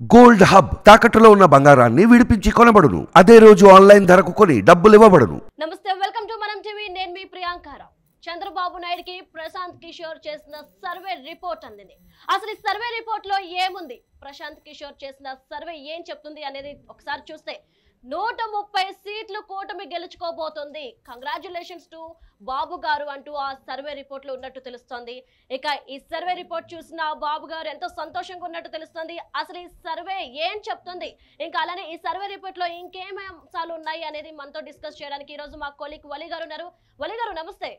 Gold hub తాకట్టులో ఉన్న బంగారాన్ని విడిపించి కొనబడును. అదే రోజు ఆన్లైన్ ధరకు కొని డబ్బులు ఇవ్వబడును. నమస్తే, వెల్కమ్ టు మనం టీవీ. నేను మీ ప్రియాంకారావు. చంద్రబాబు నాయుడుకి ప్రశాంత్ కిషోర్ చేసిన సర్వే రిపోర్ట్ అందింది. అసలు ఈ సర్వే రిపోర్ట్ లో ఏముంది, ప్రశాంత్ కిషోర్ చేసిన సర్వే ఏం చెప్తుంది అనేది ఒకసారి చూస్తే 130 సీట్లు కూటమి గెలుచుకోబోతుంది. కంగ్రాచులేషన్స్ టు బాబు గారు అంటూ ఆ సర్వే రిపోర్ట్ లో ఉన్నట్టు తెలుస్తోంది. ఇక ఈ సర్వే రిపోర్ట్ చూసిన బాబు గారు ఎంతో సంతోషంగా ఉన్నట్టు తెలుస్తోంది. అసలు ఈ సర్వే ఏం చెప్తుంది, ఇంకా అలానే ఈ సర్వే రిపోర్ట్ లో ఇంకేం అంశాలు ఉన్నాయి అనేది మనతో డిస్కస్ చేయడానికి ఈ రోజు మా కొలీగ్ వలి గారు ఉన్నారు. వలి గారు నమస్తే.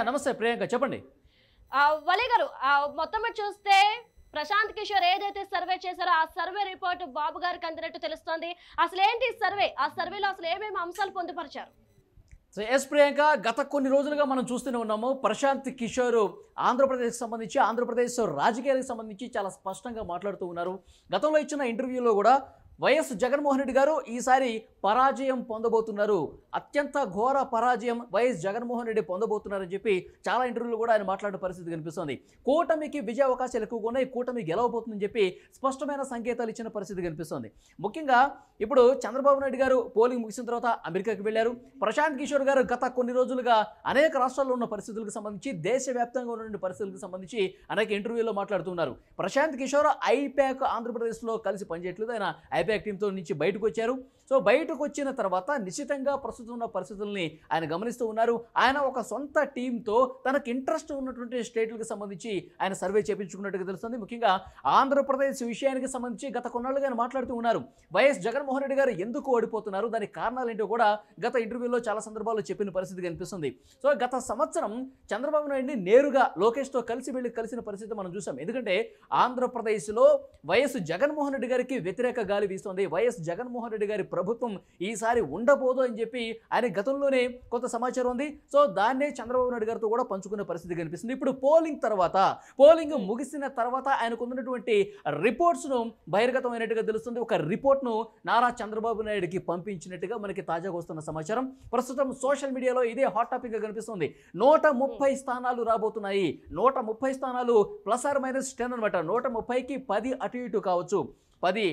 నమస్తే ప్రియాంక, చెప్పండి. వలి గారు, మొత్తం మీద చూస్తే ప్రశాంత్ కిషోర్ ఏదైతే సర్వే చేశారో ఆ సర్వే రిపోర్ట్ బాబు గారికి అందినట్టు తెలుస్తోంది. అసలు ఏంటి సర్వే, ఆ సర్వేలో అసలు ఏమేమి అంశాలు పొందుపరిచారు? సో ఎస్ ప్రియాంక, గత కొన్ని రోజులుగా మనం చూస్తూనే ఉన్నాము. ప్రశాంత్ కిషోర్ ఆంధ్రప్రదేశ్కి సంబంధించి, ఆంధ్రప్రదేశ్ రాజకీయాలకు సంబంధించి చాలా స్పష్టంగా మాట్లాడుతూ ఉన్నారు. గతంలో ఇచ్చిన ఇంటర్వ్యూలో కూడా వైఎస్ జగన్మోహన్ రెడ్డి గారు ఈసారి పరాజయం పొందబోతున్నారు, అత్యంత ఘోర పరాజయం వైఎస్ జగన్మోహన్ రెడ్డి పొందబోతున్నారని చెప్పి చాలా ఇంటర్వ్యూలు కూడా ఆయన మాట్లాడే పరిస్థితి కనిపిస్తుంది. కూటమికి విజయ అవకాశాలు ఎక్కువగా ఉన్నాయి, కూటమి గెలవబోతుందని చెప్పి స్పష్టమైన సంకేతాలు ఇచ్చిన పరిస్థితి కనిపిస్తుంది. ముఖ్యంగా ఇప్పుడు చంద్రబాబు నాయుడు గారు పోలింగ్ ముగిసిన తర్వాత అమెరికాకి వెళ్ళారు. ప్రశాంత్ కిషోర్ గారు గత కొన్ని రోజులుగా అనేక రాష్ట్రాల్లో ఉన్న పరిస్థితులకు సంబంధించి, దేశవ్యాప్తంగా ఉన్న పరిస్థితులకు సంబంధించి అనేక ఇంటర్వ్యూల్లో మాట్లాడుతున్నారు. ప్రశాంత్ కిషోర్ ఐపాక్ ఆంధ్రప్రదేశ్లో కలిసి పనిచేయట్లేదు, ఆయన ఐపాక్ టీంతో నుంచి బయటకు వచ్చారు. సో బయటకు వచ్చిన తర్వాత నిశ్చితంగా ప్రస్తుతం ఉన్న పరిస్థితుల్ని ఆయన గమనిస్తూ ఉన్నారు. ఆయన ఒక సొంత టీంతో తనకు ఇంట్రెస్ట్ ఉన్నటువంటి స్టేట్లకు సంబంధించి ఆయన సర్వే చేయించుకున్నట్టుగా తెలుస్తుంది. ముఖ్యంగా ఆంధ్రప్రదేశ్ విషయానికి సంబంధించి గత కొన్నాళ్ళుగా ఆయన మాట్లాడుతూ ఉన్నారు. వైఎస్ జగన్మోహన్ రెడ్డి గారు ఎందుకు ఓడిపోతున్నారు, దానికి కారణాలు ఏంటో కూడా గత ఇంటర్వ్యూలో చాలా సందర్భాల్లో చెప్పిన పరిస్థితి కనిపిస్తుంది. సో గత సంవత్సరం చంద్రబాబు నాయుడిని నేరుగా లోకేష్తో కలిసిన పరిస్థితి మనం చూసాం. ఎందుకంటే ఆంధ్రప్రదేశ్లో వైఎస్ జగన్మోహన్ రెడ్డి గారికి వ్యతిరేక గాలి వీస్తోంది. వైఎస్ జగన్మోహన్ రెడ్డి గారి ప్రభుత్వం ఈసారి ఉండబోదు అని చెప్పి ఆయన గతంలోనే కొంత సమాచారం ఉంది. సో దాన్నే చంద్రబాబు నాయుడు గారితో కూడా పంచుకునే పరిస్థితి కనిపిస్తుంది. ఇప్పుడు పోలింగ్ ముగిసిన తర్వాత ఆయనకు ఉన్నటువంటి రిపోర్ట్స్ను బహిర్గతమైనట్టుగా తెలుస్తుంది. ఒక రిపోర్ట్ను నారా చంద్రబాబు నాయుడుకి పంపించినట్టుగా మనకి తాజాగా వస్తున్న సమాచారం. ప్రస్తుతం సోషల్ మీడియాలో ఇదే హాట్ టాపిక్గా కనిపిస్తుంది. 130 స్థానాలు రాబోతున్నాయి. 130 స్థానాలు +-10 అనమాట. 130కి 10 అటు ఇటు కావచ్చు, 10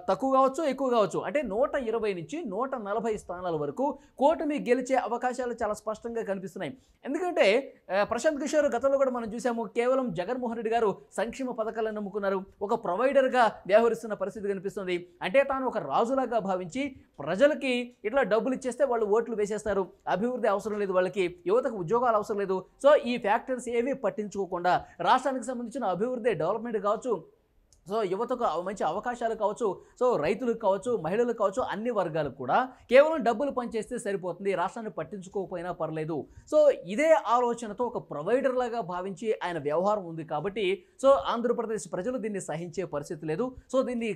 తక్కువ కావచ్చు, ఎక్కువ కావచ్చు. అంటే 120 నుంచి 140 స్థానాల వరకు కూటమి గెలిచే అవకాశాలు చాలా స్పష్టంగా కనిపిస్తున్నాయి. ఎందుకంటే ప్రశాంత్ కిషోర్ గతంలో కూడా మనం చూసాము, కేవలం జగన్మోహన్ రెడ్డి గారు సంక్షేమ పథకాలను నమ్ముకున్నారు, ఒక ప్రొవైడర్గా వ్యవహరిస్తున్న పరిస్థితి కనిపిస్తుంది. అంటే తాను ఒక రాజులాగా భావించి ప్రజలకి ఇట్లా డబ్బులు ఇచ్చేస్తే వాళ్ళు ఓట్లు వేసేస్తారు, అభివృద్ధి అవసరం లేదు, వాళ్ళకి యువతకు ఉద్యోగాలు అవసరం లేదు. సో ఈ ఫ్యాక్టర్స్ ఏవి పట్టించుకోకుండా రాష్ట్రానికి సంబంధించిన అభివృద్ధి, డెవలప్మెంట్ కావచ్చు, సో యువతకు మంచి అవకాశాలు కావచ్చు, సో రైతులకు కావచ్చు, మహిళలకు కావచ్చు, అన్ని వర్గాలకు కూడా కేవలం డబ్బులు పనిచేస్తే సరిపోతుంది, రాష్ట్రాన్ని పట్టించుకోకపోయినా పర్లేదు. సో ఇదే ఆలోచనతో ఒక ప్రొవైడర్ లాగా భావించి ఆయన వ్యవహారం ఉంది. కాబట్టి సో ఆంధ్రప్రదేశ్ ప్రజలు దీన్ని సహించే పరిస్థితి లేదు. సో దీన్ని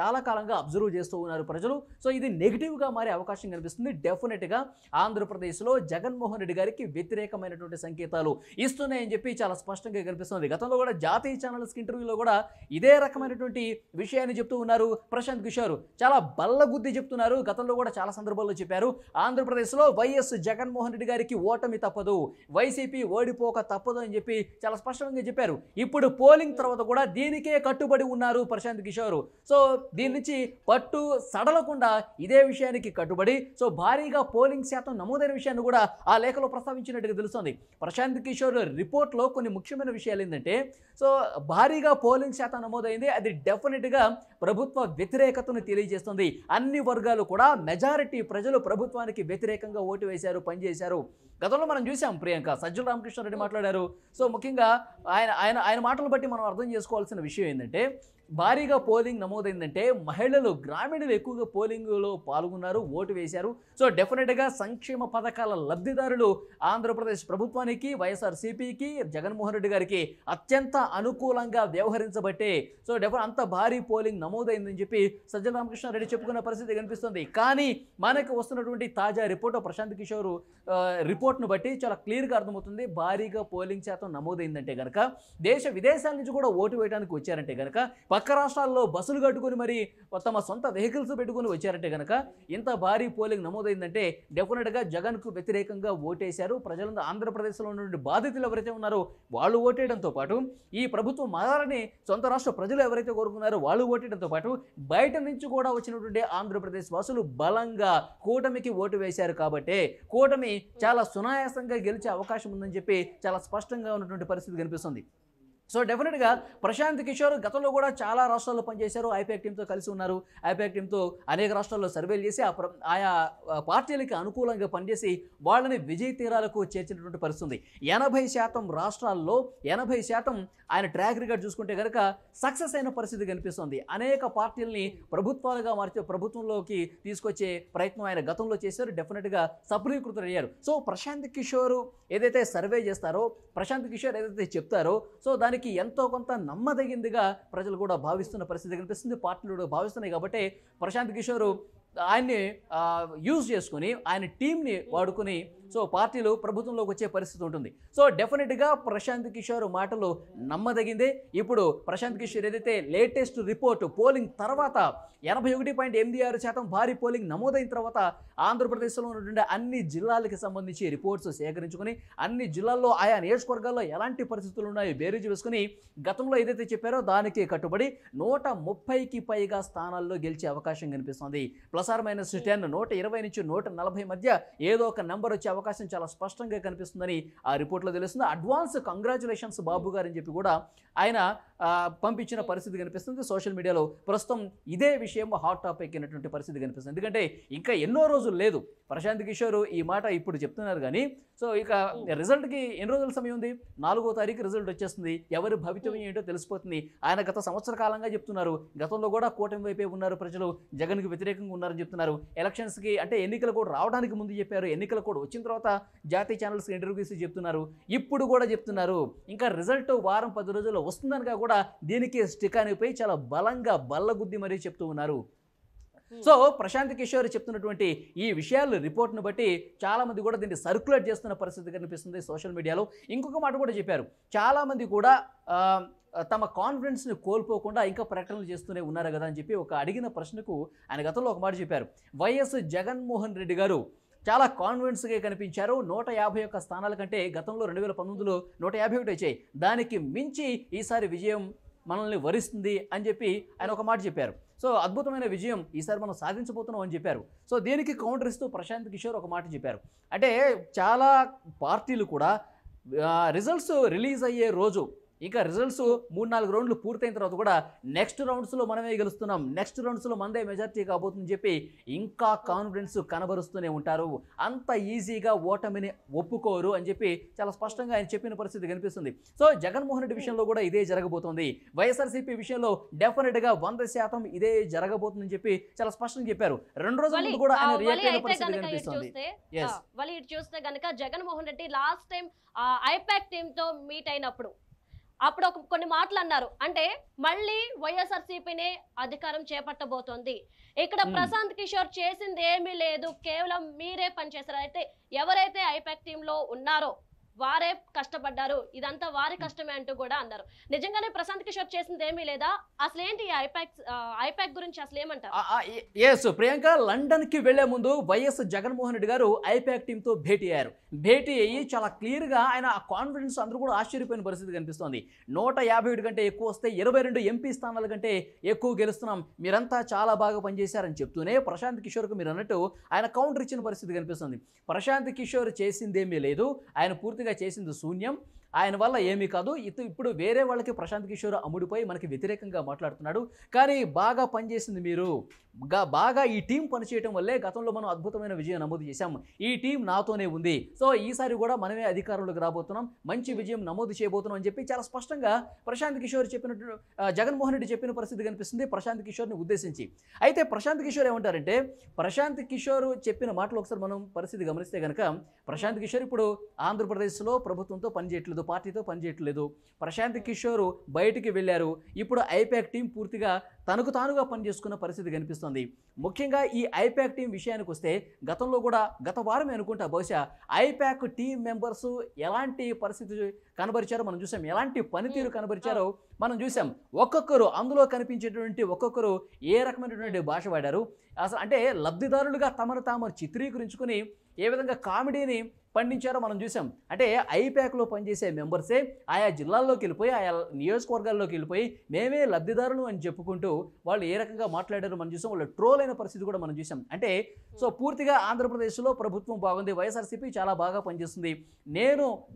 చాలా కాలంగా అబ్జర్వ్ చేస్తూ ఉన్నారు ప్రజలు. సో ఇది నెగిటివ్గా మారే అవకాశం కనిపిస్తుంది. డెఫినెట్గా ఆంధ్రప్రదేశ్లో జగన్మోహన్ రెడ్డి గారికి వ్యతిరేకమైనటువంటి సంకేతాలు ఇస్తున్నాయని చెప్పి చాలా స్పష్టంగా కనిపిస్తుంది. గతంలో కూడా జాతీయ ఛానల్స్కి ఇంటర్వ్యూలో కూడా ఇదే రకమైనటువంటి విషయాన్ని చెప్తూ ఉన్నారు ప్రశాంత్ కిషోర్. చాలా బల్లగుద్ది చెప్తున్నారు. గతంలో కూడా చాలా సందర్భాల్లో చెప్పారు, ఆంధ్రప్రదేశ్లో వైఎస్ జగన్మోహన్ రెడ్డి గారికి ఓటమి తప్పదు, వైసీపీ ఓడిపోక తప్పదు అని చెప్పి చాలా స్పష్టంగా చెప్పారు. ఇప్పుడు పోలింగ్ తర్వాత కూడా దీనికే కట్టుబడి ఉన్నారు ప్రశాంత్ కిషోర్. సో దీని నుంచి పట్టు సడలకుండా ఇదే విషయానికి కట్టుబడి సో భారీగా పోలింగ్ శాతం నమోదైన విషయాన్ని కూడా ఆ లేఖలో ప్రస్తావించినట్టుగా తెలుస్తుంది. ప్రశాంత్ కిషోర్ రిపోర్ట్లో కొన్ని ముఖ్యమైన విషయాలు ఏంటంటే, సో భారీగా పోలింగ్ శాతం నమోదైంది, అది డెఫినెట్గా ప్రభుత్వ వ్యతిరేకతను తెలియజేస్తుంది. అన్ని వర్గాలు కూడా మెజారిటీ ప్రజలు ప్రభుత్వానికి వ్యతిరేకంగా ఓటు వేశారు, పనిచేశారు. గతంలో మనం చూసాం ప్రియాంక, సజ్జల రామకృష్ణారెడ్డి మాట్లాడారు. సో ముఖ్యంగా ఆయన మాటలు బట్టి మనం అర్థం చేసుకోవాల్సిన విషయం ఏంటంటే, భారీగా పోలింగ్ నమోదైందంటే మహిళలు, గ్రామీణులు ఎక్కువగా పోలింగ్లో పాల్గొన్నారు, ఓటు వేశారు. సో డెఫినెట్గా సంక్షేమ పథకాల లబ్ధిదారులు ఆంధ్రప్రదేశ్ ప్రభుత్వానికి, వైఎస్ఆర్సీపీకి, జగన్మోహన్ రెడ్డి గారికి అత్యంత అనుకూలంగా వ్యవహరించబట్టే సో అంత భారీ పోలింగ్ నమోదైందని చెప్పి సజ్జల రామకృష్ణారెడ్డి చెప్పుకున్న పరిస్థితి కనిపిస్తుంది. కానీ మనకు వస్తున్నటువంటి తాజా రిపోర్ట్, ప్రశాంత్ కిషోర్ రిపోర్ట్ను బట్టి చాలా క్లియర్గా అర్థమవుతుంది. భారీగా పోలింగ్ శాతం నమోదైందంటే కనుక, దేశ విదేశాల నుంచి కూడా ఓటు వేయడానికి వచ్చారంటే కనుక పక్క రాష్ట్రాల్లో బస్సులు కట్టుకుని మరి తమ సొంత వెహికల్స్ పెట్టుకుని వచ్చారంటే కనుక ఇంత భారీ పోలింగ్ నమోదైందంటే డెఫినెట్గా జగన్కు వ్యతిరేకంగా ఓటేశారు ప్రజలందరూ. ఆంధ్రప్రదేశ్లో ఉన్నటువంటి బాధితులు ఎవరైతే ఉన్నారో వాళ్ళు ఓటేయడంతో పాటు ఈ ప్రభుత్వం మారాలని సొంత రాష్ట్ర ప్రజలు ఎవరైతే కోరుకున్నారో వాళ్ళు ఓటేయడంతో పాటు బయట నుంచి కూడా వచ్చినటువంటి ఆంధ్రప్రదేశ్ వాసులు బలంగా కూటమికి ఓటు వేశారు. కాబట్టి కూటమి చాలా సునాయాసంగా గెలిచే అవకాశం ఉందని చెప్పి చాలా స్పష్టంగా ఉన్నటువంటి పరిస్థితి కనిపిస్తుంది. సో డెఫినెట్గా ప్రశాంత్ కిషోర్ గతంలో కూడా చాలా రాష్ట్రాల్లో పనిచేశారు. ఐపాక్ టీంతో కలిసి ఉన్నారు. ఐపాక్ టీంతో అనేక రాష్ట్రాల్లో సర్వేలు చేసి ఆయా పార్టీలకి అనుకూలంగా పనిచేసి వాళ్ళని విజయ తీరాలకు చేర్చినటువంటి పరిస్థితి. 80% రాష్ట్రాల్లో 80% ఆయన ట్రాక్ రికార్డ్ చూసుకుంటే కనుక సక్సెస్ అయిన పరిస్థితి కనిపిస్తుంది. అనేక పార్టీలని ప్రభుత్వాలుగా మార్చే ప్రభుత్వంలోకి తీసుకొచ్చే ప్రయత్నం ఆయన గతంలో చేశారు. డెఫినెట్గా సఫలీకృతులు అయ్యారు. సో ప్రశాంత్ కిషోర్ ఏదైతే సర్వే చేస్తారో, ప్రశాంత్ కిషోర్ ఏదైతే చెప్తారో, సో దానికి ఎంతో కొంత నమ్మదగిందిగా ప్రజలు కూడా భావిస్తున్న పరిస్థితి కనిపిస్తుంది. పార్టీలు కూడా భావిస్తున్నాయి. కాబట్టి ప్రశాంత్ కిషోర్ ఆయన్ని యూజ్ చేసుకుని ఆయన టీంని వాడుకుని సో పార్టీలు ప్రభుత్వంలోకి వచ్చే పరిస్థితి ఉంటుంది. సో డెఫినెట్గా ప్రశాంత్ కిషోర్ మాటలు నమ్మదగిందే. ఇప్పుడు ప్రశాంత్ కిషోర్ ఏదైతే లేటెస్ట్ రిపోర్టు పోలింగ్ తర్వాత 81.86% భారీ పోలింగ్ నమోదైన తర్వాత ఆంధ్రప్రదేశ్లో ఉన్నటువంటి అన్ని జిల్లాలకు సంబంధించి రిపోర్ట్స్ సేకరించుకొని అన్ని జిల్లాల్లో ఆయా నియోజకవర్గాల్లో ఎలాంటి పరిస్థితులు ఉన్నాయో బేరీజు వేసుకుని గతంలో ఏదైతే చెప్పారో దానికి కట్టుబడి 130కి పైగా స్థానాల్లో గెలిచే అవకాశం కనిపిస్తుంది. +-10 120 నుంచి 140 మధ్య ఏదో ఒక నెంబర్ వచ్చే అవకాశం చాలా స్పష్టంగా కనిపిస్తుందని ఆ రిపోర్ట్లో తెలుస్తుంది. అడ్వాన్స్ కంగ్రాచులేషన్స్ బాబు గారు అని చెప్పి కూడా ఆయన పంపించిన పరిస్థితి కనిపిస్తుంది. సోషల్ మీడియాలో ప్రస్తుతం ఇదే విషయం హాట్ టాపిక్ అయినటువంటి పరిస్థితి కనిపిస్తుంది. ఎందుకంటే ఇంకా ఎన్నో రోజులు లేదు. ప్రశాంత్ కిషోర్ ఈ మాట ఇప్పుడు చెప్తున్నారు కానీ సో ఇక రిజల్ట్కి ఎన్ని రోజుల సమయం ఉంది? 4వ తారీఖు రిజల్ట్ వచ్చేస్తుంది. ఎవరి భవితవ్యం ఏంటో తెలిసిపోతుంది. ఆయన గత సంవత్సర కాలంగా చెప్తున్నారు. గతంలో కూడా కూటమి వైపే ఉన్నారు, ప్రజలు జగన్కి వ్యతిరేకంగా ఉన్నారని చెప్తున్నారు. ఎలక్షన్స్కి అంటే ఎన్నికలు కూడా రావడానికి ముందు చెప్పారు. ఎన్నికలు కూడా వచ్చిన తర్వాత జాతీయ ఛానల్స్కి ఇంటర్వ్యూస్ చెప్తున్నారు. ఇప్పుడు కూడా చెప్తున్నారు. ఇంకా రిజల్ట్ వారం 10 రోజుల్లో వస్తుందనగా కూడా దీనికి స్టిక్ అనిపోయి చాలా బలంగా బల్లగుద్ది మరీ చెప్తూ ఉన్నారు. సో ప్రశాంత్ కిషోర్ చెప్తున్నటువంటి ఈ విషయాలు రిపోర్ట్ను బట్టి చాలామంది కూడా దీన్ని సర్క్యులేట్ చేస్తున్న పరిస్థితి కనిపిస్తుంది సోషల్ మీడియాలో. ఇంకొక మాట కూడా చెప్పారు. చాలామంది కూడా తమ కాన్ఫిడెన్స్ని కోల్పోకుండా ఇంకా ప్రకటనలు చేస్తూనే ఉన్నారు కదా అని చెప్పి ఒక అడిగిన ప్రశ్నకు ఆయన గతంలో ఒక మాట చెప్పారు. వైఎస్ జగన్మోహన్ రెడ్డి గారు చాలా కాన్ఫిడెన్స్గా కనిపించారు. 151 స్థానాల కంటే గతంలో 2019లో 151 వచ్చాయి. దానికి మించి ఈసారి విజయం మనల్ని వరిస్తుంది అని చెప్పి ఆయన ఒక మాట చెప్పారు. సో అద్భుతమైన విజయం ఈసారి మనం సాధించబోతున్నాం అని చెప్పారు. సో దీనికి కౌంటర్ ఇస్తూ ప్రశాంత్ కిషోర్ ఒక మాట చెప్పారు. అంటే చాలా పార్టీలు కూడా రిజల్ట్స్ రిలీజ్ అయ్యే రోజు ఇంకా రిజల్ట్స్ 3-4 రౌండ్లు పూర్తయిన తర్వాత కూడా నెక్స్ట్ రౌండ్స్లో మనమే గెలుస్తున్నాం, నెక్స్ట్ రౌండ్స్లో మనదే మెజార్టీ కాబోతుందని చెప్పి ఇంకా కాన్ఫిడెన్స్ కనబరుస్తూనే ఉంటారు. అంత ఈజీగా ఓటమిని ఒప్పుకోరు అని చెప్పి చాలా స్పష్టంగా ఆయన చెప్పిన పరిస్థితి కనిపిస్తుంది. సో జగన్మోహన్ రెడ్డి విషయంలో కూడా ఇదే జరగబోతోంది. వైఎస్ఆర్సీపీ విషయంలో డెఫినెట్గా 100% ఇదే జరగబోతుందని చెప్పి చాలా స్పష్టంగా చెప్పారు. 2 రోజుల ముందు కూడా ఆయన రియాక్ట్ అయిన పరిస్థితి కనిపిస్తుంది. చూస్తే గనక Jaganmohan Reddy last time IPAC team తో మీట్ అయినప్పుడు అప్పుడు కొన్ని మాటలు అన్నారు. అంటే మళ్ళీ వైఎస్ఆర్సీపీనే అధికారం చేపట్టబోతోంది, ఇక్కడ ప్రశాంత్ కిషోర్ చేసింది ఏమీ లేదు, కేవలం మీరే పనిచేశారు, అయితే ఎవరైతే ఐపాక్ టీమ్ లో ఉన్నారో వారే కష్టపడ్డారు, ఇదంతా వారి కష్టమే అంటూ కూడా అన్నారు. నిజంగానే ప్రశాంత్ కిషోర్ చేసింది ఏమీ లేదా? అసలు ఏంటి ఐపాక్ గురించి అసలు ఏమంటారు? ఎస్ ప్రియాంక, లండన్ కి వెళ్లే ముందు వైఎస్ జగన్మోహన్ రెడ్డి గారు ఐపాక్ టీమ్ తో భేటీ అయ్యారు. భేటీ అయ్యి చాలా క్లియర్ గా ఆయన కాన్ఫిడెన్స్ అందరూ కూడా ఆశ్చర్యపోయిన పరిస్థితి కనిపిస్తోంది. 151 కంటే ఎక్కువ వస్తే 22 ఎంపీ స్థానాల కంటే ఎక్కువ గెలుస్తున్నాం, మీరంతా చాలా బాగా పనిచేశారని చెప్తూనే ప్రశాంత్ కిషోర్కు మీరు అన్నట్టు ఆయన కౌంటర్ ఇచ్చిన పరిస్థితి కనిపిస్తుంది. ప్రశాంత్ కిషోర్ చేసిందేమీ లేదు, ఆయన పూర్తిగా చేసింది శూన్యం, ఆయన వల్ల ఏమీ కాదు, ఇప్పుడు వేరే వాళ్ళకి ప్రశాంత్ కిషోర్ అమ్ముడిపోయి మనకి వ్యతిరేకంగా మాట్లాడుతున్నాడు, కానీ బాగా పనిచేసింది మీరు, బాగా ఈ టీం పనిచేయడం వల్లే గతంలో మనం అద్భుతమైన విజయం నమోదు చేశాం, ఈ టీం నాతోనే ఉంది, సో ఈసారి కూడా మనమే అధికారంలోకి రాబోతున్నాం, మంచి విజయం నమోదు చేయబోతున్నాం అని చెప్పి చాలా స్పష్టంగా ప్రశాంత్ కిషోర్ చెప్పినట్టు జగన్మోహన్ రెడ్డి చెప్పిన పరిస్థితి కనిపిస్తుంది ప్రశాంత్ కిషోర్ని ఉద్దేశించి. అయితే ప్రశాంత్ కిషోర్ ఏమంటారంటే, ప్రశాంత్ కిషోర్ చెప్పిన మాటలు ఒకసారి మనం పరిస్థితి గమనిస్తే కనుక ప్రశాంత్ కిషోర్ ఇప్పుడు ఆంధ్రప్రదేశ్లో ప్రభుత్వంతో పనిచేయట్లేదు, పార్టీతో పనిచేయట్లేదు, ప్రశాంత్ కిషోర్ బయటికి వెళ్ళారు, ఇప్పుడు ఐపాక్ టీం పూర్తిగా తనకు తానుగా పనిచేసుకున్న పరిస్థితి కనిపిస్తుంది. ముఖ్యంగా ఈ ఐపాక్ టీం విషయానికి వస్తే గతంలో కూడా గత వారమే అనుకుంటా బహుశా ఐపాక్ టీం మెంబర్స్ ఎలాంటి పరిస్థితి కనబరిచారో మనం చూసాం, ఎలాంటి పనితీరు కనబరిచారో మనం చూసాం. ఒక్కొక్కరు అందులో కనిపించేటువంటి ఒక్కొక్కరు ఏ రకమైనటువంటి భాష వాడారు, అసలు అంటే లబ్ధిదారులుగా తమను తాము చిత్రీకరించుకుని ఏ విధంగా కామెడీని పండించారో మనం చూసాం. అంటే ఐప్యాక్లో పనిచేసే మెంబర్సే ఆయా జిల్లాల్లోకి వెళ్ళిపోయి, ఆయా నియోజకవర్గాల్లోకి వెళ్ళిపోయి మేమే లబ్ధిదారులు అని చెప్పుకుంటూ వాళ్ళు ఏ రకంగా మాట్లాడారో మనం చూసాం. వాళ్ళు ట్రోల్ అయిన పరిస్థితి కూడా మనం చూసాం. అంటే సో పూర్తిగా ఆంధ్రప్రదేశ్లో ప్రభుత్వం బాగుంది, వైఎస్ఆర్సీపీ చాలా బాగా పనిచేస్తుంది,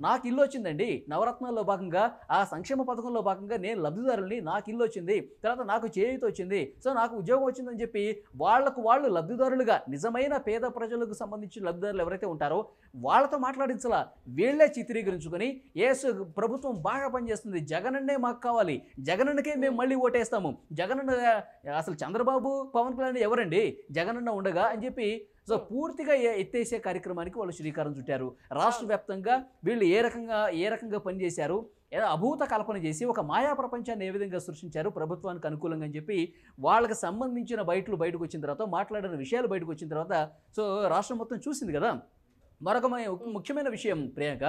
నాకు ఇల్లు వచ్చిందండి, నవరత్నాల్లో భాగంగా ఆ సంక్షేమ పథకంలో భాగంగా నేను లబ్ధిదారుల్ని, నాకు ఇల్లు వచ్చింది, తర్వాత నాకు చేయూత వచ్చింది, సో నాకు ఉద్యోగం వచ్చిందని చెప్పి వాళ్ళు లబ్ధిదారులుగా నిజమైన పేద ప్రజలకు సంబంధించిన లబ్ధిదారులు ఎవరైతే ఉంటారో వాళ్ళతో మాట్లాడించాలా, వీళ్లే చిత్రీకరించుకొని ప్రభుత్వం బాగా పనిచేస్తుంది, జగనన్నే మాకు కావాలి, జగనన్నకే మేము మళ్ళీ ఓటేస్తాము, జగనన్న అసలు చంద్రబాబు పవన్ కళ్యాణ్ ఎవరండి, జగనన్న ఉండగా అని చెప్పి సో పూర్తిగా ఎత్తేసే కార్యక్రమానికి వాళ్ళు శ్రీకారం చుట్టారు. రాష్ట్ర వ్యాప్తంగా వీళ్ళు ఏ రకంగా పనిచేశారు, అభూత కల్పన చేసి ఒక మాయా ప్రపంచాన్ని ఏ విధంగా సృష్టించారు ప్రభుత్వానికి అనుకూలంగా అని చెప్పి వాళ్ళకి సంబంధించిన బయటకు వచ్చిన తర్వాత, మాట్లాడిన విషయాలు బయటకు వచ్చిన తర్వాత సో రాష్ట్రం మొత్తం చూసింది కదా. మరొక ముఖ్యమైన విషయం ప్రియాంక,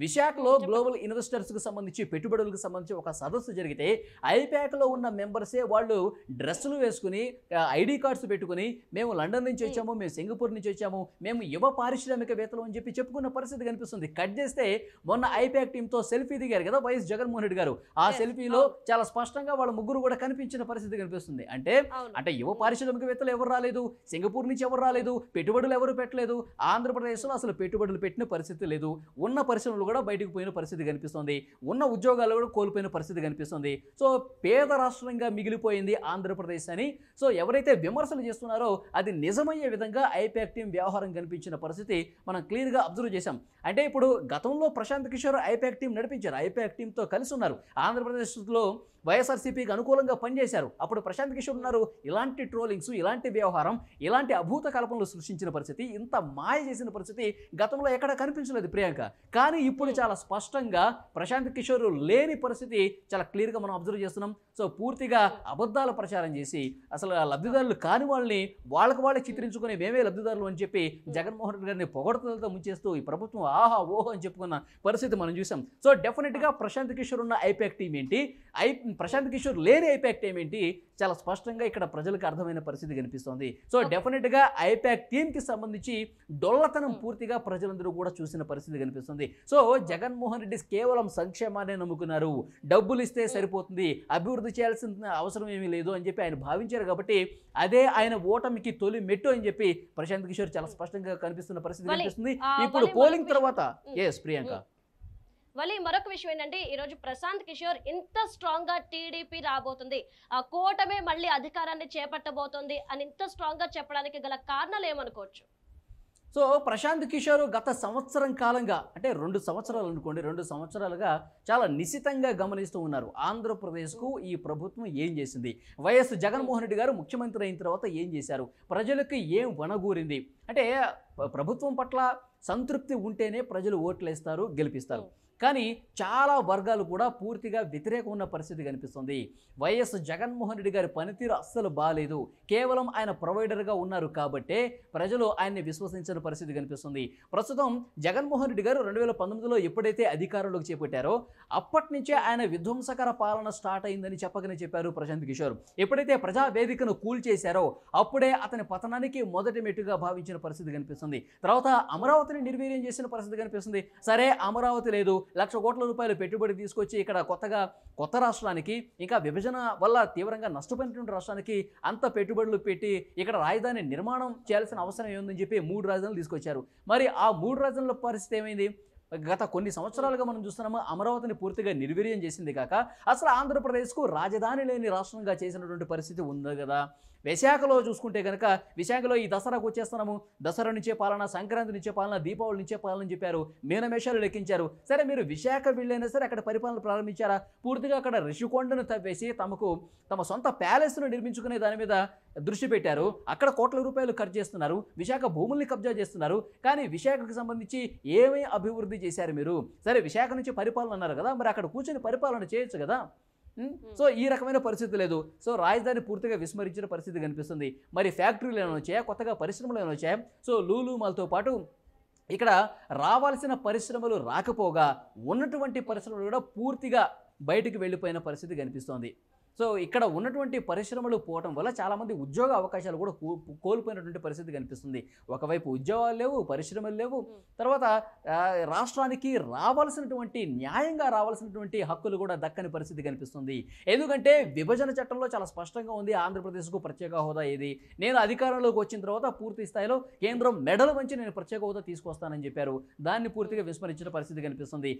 విశాఖలో గ్లోబల్ ఇన్వెస్టర్స్కి సంబంధించి పెట్టుబడులకు సంబంధించి ఒక సదస్సు జరిగితే ఐప్యాక్లో ఉన్న మెంబర్సే వాళ్ళు డ్రెస్సులు వేసుకుని ఐడి కార్డ్స్ పెట్టుకుని మేము లండన్ నుంచి వచ్చాము, మేము సింగపూర్ నుంచి వచ్చాము, మేము యువ పారిశ్రామికవేత్తలు అని చెప్పి చెప్పుకున్న పరిస్థితి కనిపిస్తుంది. కట్ చేస్తే మొన్న ఐప్యాక్ టీంతో సెల్ఫీ దిగారు కదా వైఎస్ జగన్మోహన్ రెడ్డి గారు, ఆ సెల్ఫీలో చాలా స్పష్టంగా వాళ్ళ ముగ్గురు కూడా కనిపించిన పరిస్థితి కనిపిస్తుంది. అంటే యువ పారిశ్రామికవేత్తలు ఎవరు రాలేదు, సింగపూర్ నుంచి ఎవరు రాలేదు, పెట్టుబడులు ఎవరు పెట్టలేదు, ఆంధ్రప్రదేశ్లో అసలు పెట్టుబడులు పెట్టిన పరిస్థితి లేదు, ఉన్న పరిశ్రమలు కూడా బయటకు పోయిన పరిస్థితి కనిపిస్తుంది, ఉన్న ఉద్యోగాలు కూడా కోల్పోయిన పరిస్థితి కనిపిస్తుంది. సో పేద రాష్ట్రంగా మిగిలిపోయింది ఆంధ్రప్రదేశ్ అని సో ఎవరైతే విమర్శలు చేస్తున్నారో అది నిజమయ్యే విధంగా ఐప్యాక్ టీం వ్యవహారం కనిపించిన పరిస్థితి మనం క్లియర్గా అబ్జర్వ్ చేశాం. అంటే ఇప్పుడు గతంలో ప్రశాంత్ కిషోర్ ఐప్యాక్ టీం నడిపించారు, ఐప్యాక్ టీంతో కలిసి ఉన్నారు, ఆంధ్రప్రదేశ్లో వైఎస్ఆర్సీపీకి అనుకూలంగా పనిచేశారు. అప్పుడు ప్రశాంత్ కిషోర్ ఉన్నారు. ఇలాంటి ట్రోలింగ్స్, ఇలాంటి వ్యవహారం, ఇలాంటి అభూత కల్పనలు సృష్టించిన పరిస్థితి, ఇంత మాయ చేసిన పరిస్థితి గతంలో ఎక్కడ కనిపించలేదు ప్రియాంక. కానీ ఇప్పుడు చాలా స్పష్టంగా ప్రశాంత్ కిషోర్ లేని పరిస్థితి చాలా క్లియర్గా మనం అబ్జర్వ్ చేస్తున్నాం. సో పూర్తిగా అబద్ధాల ప్రచారం చేసి అసలు లబ్ధిదారులు కాని వాళ్ళని వాళ్ళే చిత్రించుకుని మేమే లబ్ధిదారులు అని చెప్పి జగన్మోహన్ రెడ్డి గారిని పొగడతలతో ముంచేస్తూ ఈ ప్రభుత్వం ఆహా ఓహో అని చెప్పుకున్న పరిస్థితి మనం చూసాం. సో డెఫినెట్గా ప్రశాంత్ కిషోర్ ఉన్న ఐప్యాక్ టీం ఏంటి, ప్రశాంత్ కిషోర్ లేని ఐప్యాక్ టీం ఏంటి, చాలా స్పష్టంగా ఇక్కడ ప్రజలకు అర్థమైన పరిస్థితి కనిపిస్తోంది. సో డెఫినెట్గా ఐప్యాక్ టీంకి సంబంధించి డొల్లతనం పూర్తిగా ప్రజలందరూ కూడా చూసిన పరిస్థితి కనిపిస్తుంది. సో జగన్మోహన్ రెడ్డి కేవలం సంక్షేమాన్ని నమ్ముకున్నారు, డబ్బులు ఇస్తే సరిపోతుంది, అభివృద్ధి చేయాల్సిన అవసరం ఏమీ లేదు అని చెప్పి ఆయన భావించారు. కాబట్టి అదే ఆయన ఓటమికి తొలి మెట్టు అని చెప్పి ప్రశాంత్ కిషోర్ చాలా స్పష్టంగా కనిపిస్తున్న పరిస్థితి కనిపిస్తుంది. ఇప్పుడు పోలింగ్ తర్వాత ప్రియాంక మరొక విషయం ఏంటంటే ఈరోజు ప్రశాంత్ కిషోర్ ఇంత స్ట్రాంగ్ గా టీడీపీ రాబోతుంది, ఆ కూటమే మళ్ళీ అధికారాన్ని చేపట్టబోతుంది అని ఇంత స్ట్రాంగ్ గా చెప్పడానికి గల కారణాలు ఏమనుకోవచ్చు? సో ప్రశాంత్ కిషోర్ గత సంవత్సరం కాలంగా, అంటే 2 సంవత్సరాలు అనుకోండి, 2 సంవత్సరాలుగా చాలా నిశితంగా గమనిస్తూ ఉన్నారు ఆంధ్రప్రదేశ్కు ఈ ప్రభుత్వం ఏం చేసింది, వైఎస్ జగన్మోహన్ రెడ్డి గారు ముఖ్యమంత్రి అయిన తర్వాత ఏం చేశారు, ప్రజలకు ఏం వనగూరింది. అంటే ప్రభుత్వం పట్ల సంతృప్తి ఉంటేనే ప్రజలు ఓట్లు వేస్తారు, గెలిపిస్తారు. కానీ చాలా వర్గాలు కూడా పూర్తిగా వ్యతిరేకం ఉన్న పరిస్థితి కనిపిస్తుంది. వైఎస్ జగన్మోహన్ రెడ్డి గారి పనితీరు అస్సలు బాలేదు, కేవలం ఆయన ప్రొవైడర్గా ఉన్నారు కాబట్టే ప్రజలు ఆయన్ని విశ్వసించిన పరిస్థితి కనిపిస్తుంది. ప్రస్తుతం జగన్మోహన్ రెడ్డి గారు 2019లో ఎప్పుడైతే అధికారంలోకి చేపట్టారో అప్పటి నుంచే ఆయన విధ్వంసకర పాలన స్టార్ట్ అయిందని చెప్పారు ప్రశాంత్ కిషోర్. ఎప్పుడైతే ప్రజావేదికను కూల్చేశారో అప్పుడే అతని పతనానికి మొదటి మెట్టుగా భావించిన పరిస్థితి కనిపిస్తుంది. తర్వాత అమరావతిని నిర్వీర్యం చేసిన పరిస్థితి కనిపిస్తుంది. సరే అమరావతి లేదు, 1,00,000 కోట్ల రూపాయలు పెట్టుబడి తీసుకొచ్చి ఇక్కడ కొత్త రాష్ట్రానికి, ఇంకా విభజన వల్ల తీవ్రంగా నష్టపోయినటువంటి రాష్ట్రానికి అంత పెట్టుబడులు పెట్టి ఇక్కడ రాజధాని నిర్మాణం చేయాల్సిన అవసరం ఏముందని చెప్పి 3 రాజధానులు తీసుకొచ్చారు. మరి ఆ 3 రాజధానుల పరిస్థితి ఏమైంది? గత కొన్ని సంవత్సరాలుగా మనం చూస్తున్నాము అమరావతిని పూర్తిగా నిర్వీర్యం చేసింది కాక అసలు ఆంధ్రప్రదేశ్కు రాజధాని లేని రాష్ట్రంగా చేసినటువంటి పరిస్థితి ఉంది కదా. విశాఖలో చూసుకుంటే కనుక విశాఖలో ఈ దసరాకు వచ్చేస్తున్నాము, దసరా నుంచే పాలన, సంక్రాంతి నుంచే పాలన, దీపావళి నుంచే పాలన అని చెప్పారు, మీనమేషాలు లెక్కించారు. సరే మీరు విశాఖ వెళ్ళైనా సరే అక్కడ పరిపాలన ప్రారంభించారా? పూర్తిగా అక్కడ రిషికొండను తవ్వేసి తమ సొంత ప్యాలెస్ను నిర్మించుకునే దాని మీద దృష్టి పెట్టారు. అక్కడ కోట్ల రూపాయలు ఖర్చు చేస్తున్నారు, విశాఖ భూముల్ని కబ్జా చేస్తున్నారు. కానీ విశాఖకు సంబంధించి ఏమీ అభివృద్ధి చేశారు మీరు? సరే విశాఖ నుంచి పరిపాలన అన్నారు కదా, మరి అక్కడ కూర్చొని పరిపాలన చేయొచ్చు కదా. సో ఈ రకమైన పరిస్థితి లేదు. సో రాజధాని పూర్తిగా విస్మరించిన పరిస్థితి కనిపిస్తుంది. మరి ఫ్యాక్టరీలు ఏమైనా వచ్చాయా, కొత్తగా పరిశ్రమలు ఏమైనా వచ్చాయా? సో లూలు మాల్తో పాటు ఇక్కడ రావాల్సిన పరిశ్రమలు రాకపోగా ఉన్నటువంటి పరిశ్రమలు కూడా పూర్తిగా బయటికి వెళ్ళిపోయిన పరిస్థితి కనిపిస్తోంది. సో ఇక్కడ ఉన్నటువంటి పరిశ్రమలు పోవటం వల్ల చాలామంది ఉద్యోగ అవకాశాలు కూడా కోల్పోయినటువంటి పరిస్థితి కనిపిస్తుంది. ఒకవైపు ఉద్యోగాలు లేవు, పరిశ్రమలు లేవు, తర్వాత రాష్ట్రానికి రావాల్సినటువంటి న్యాయంగా రావాల్సినటువంటి హక్కులు కూడా దక్కని పరిస్థితి కనిపిస్తుంది. ఎందుకంటే విభజన చట్టంలో చాలా స్పష్టంగా ఉంది ఆంధ్రప్రదేశ్కు ప్రత్యేక హోదా ఏది, నేను అధికారంలోకి వచ్చిన తర్వాత పూర్తి స్థాయిలో కేంద్రం మెడలు వంచి నేను ప్రత్యేక హోదా తీసుకొస్తానని చెప్పారు. దాన్ని పూర్తిగా విస్మరించిన పరిస్థితి కనిపిస్తుంది.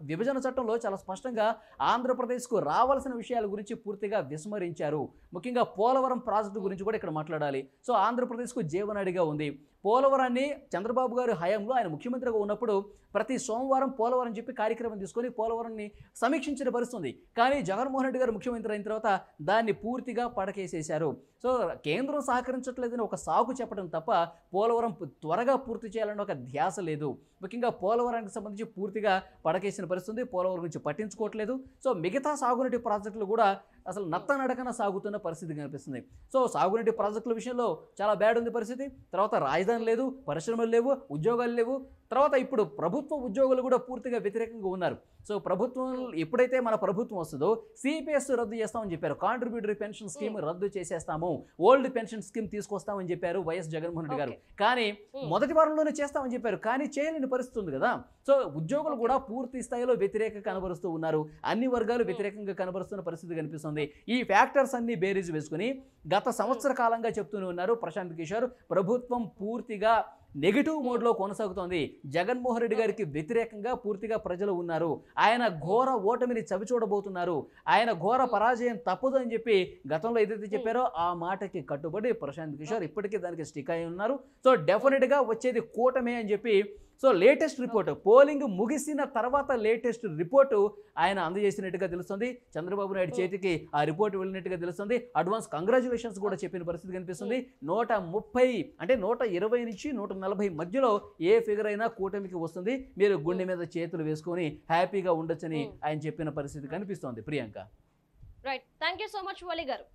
విభజన చట్టంలో చాలా స్పష్టంగా ఆంధ్రప్రదేశ్కు రావాల్సిన విషయాల గురించి పూర్తిగా విస్మరించారు. ముఖ్యంగా పోలవరం ప్రాజెక్టు గురించి కూడా ఇక్కడ మాట్లాడాలి. సో ఆంధ్రప్రదేశ్కు జీవనాడిగా ఉంది. పోలవరాన్ని చంద్రబాబు గారి హయాంలో ఆయన ముఖ్యమంత్రిగా ఉన్నప్పుడు ప్రతి సోమవారం పోలవరం చెప్పి కార్యక్రమం తీసుకొని పోలవరాన్ని సమీక్షించిన పరిస్థితుంది. కానీ జగన్మోహన్ రెడ్డి గారు ముఖ్యమంత్రి అయిన తర్వాత దాన్ని పూర్తిగా పడకేసేశారు. సో కేంద్రం సహకరించట్లేదని ఒక సాకు చెప్పడం తప్ప పోలవరం త్వరగా పూర్తి చేయాలని ఒక ధ్యాస లేదు. ముఖ్యంగా పోలవరానికి సంబంధించి పూర్తిగా పడకేసిన పరిస్థితుంది. పోలవరం గురించి పట్టించుకోవట్లేదు. సో మిగతా సాగునీటి ప్రాజెక్టులు కూడా అసలు నత్తనడకన సాగుతున్న పరిస్థితి కనిపిస్తుంది. సో సాగునీటి ప్రాజెక్టుల విషయంలో చాలా బ్యాడ్ ఉంది పరిస్థితి. తర్వాత రాజధాని లేదు, పరిశ్రమలు లేవు, ఉద్యోగాలు లేవు. తర్వాత ఇప్పుడు ప్రభుత్వ ఉద్యోగులు కూడా పూర్తిగా వ్యతిరేకంగా ఉన్నారు. సో ప్రభుత్వం ఎప్పుడైతే మన ప్రభుత్వం వస్తుందో సిపిఎస్ రద్దు చేస్తామని చెప్పారు. కాంట్రిబ్యూటరీ పెన్షన్ స్కీమ్ రద్దు చేసేస్తాము, ఓల్డ్ పెన్షన్ స్కీమ్ తీసుకొస్తామని చెప్పారు వైఎస్ జగన్మోహన్ రెడ్డి గారు. కానీ మొదటి వారంలోనే చేస్తామని చెప్పారు, కానీ చేయలేని పరిస్థితి ఉంది కదా. సో ఉద్యోగులు కూడా పూర్తి స్థాయిలో వ్యతిరేకంగా కనబరుస్తూ ఉన్నారు. అన్ని వర్గాలు వ్యతిరేకంగా కనబరుస్తున్న పరిస్థితి కనిపిస్తుంది. ఈ ఫ్యాక్టర్స్ అన్ని బేరీజ్ వేసుకుని గత సంవత్సర కాలంగా చెప్తూనే ఉన్నారు ప్రశాంత్ కిషోర్, ప్రభుత్వం పూర్తిగా నెగిటివ్ మోడ్లో కొనసాగుతోంది. జగన్మోహన్ రెడ్డి గారికి వ్యతిరేకంగా పూర్తిగా ప్రజలు ఉన్నారు. ఆయన ఘోర ఓటమిని చవిచూడబోతున్నారు. ఆయన ఘోర పరాజయం తప్పదు అని చెప్పి గతంలో ఏదైతే చెప్పారో ఆ మాటకి కట్టుబడి ప్రశాంత్ కిషోర్ ఇప్పటికీ దానికి స్టిక్ అయి ఉన్నారు. సో డెఫినెట్గా వచ్చేది కూటమే అని చెప్పి సో లేటెస్ట్ రిపోర్ట్ పోలింగ్ ముగిసిన తర్వాత లేటెస్ట్ రిపోర్టు ఆయన అందజేసినట్టుగా తెలుస్తుంది. చంద్రబాబు నాయుడు చేతికి ఆ రిపోర్ట్ వెళ్ళినట్టుగా తెలుస్తుంది. అడ్వాన్స్ కంగ్రాచులేషన్స్ కూడా చెప్పిన పరిస్థితి కనిపిస్తుంది. 130 అంటే 120 నుంచి 140 మధ్యలో ఏ ఫిగర్ అయినా కూటమికి వస్తుంది. మీరు గుండె మీద చేతులు వేసుకొని హ్యాపీగా ఉండొచ్చని ఆయన చెప్పిన పరిస్థితి కనిపిస్తోంది. Priyanka, right, thank you so much Vali గారు.